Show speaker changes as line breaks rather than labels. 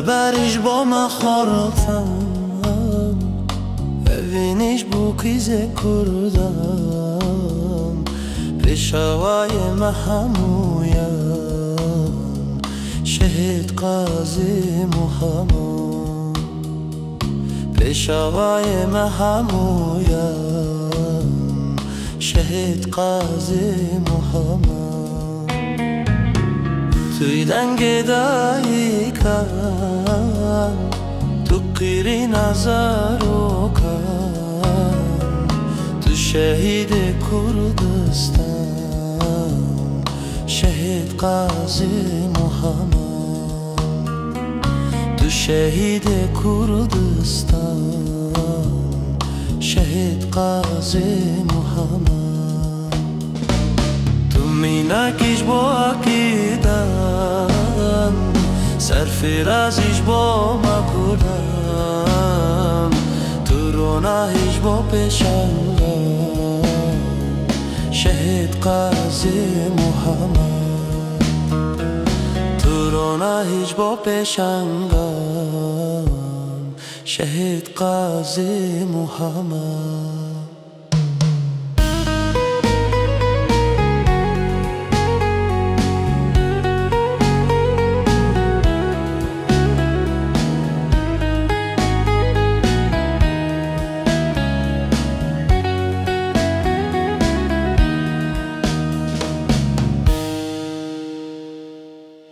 برش با من خورتم ببینیش بو کیز کردم پیشوای محمویم شهید قاضی محمد پیشوای محمویم شهید قاضی محمد توی دنگ دایی کن تو قیری نظرو کن تو شهید کردستان شهید قاضی محمد تو شهید کردستان شهید قاضی محمد تو مینکیش با عقیدم سرفرازیش با مکودم تو روناهیش با پیشنگم شهید قاضی محمد تو روناهیش با پیشنگم شهید قاضی محمد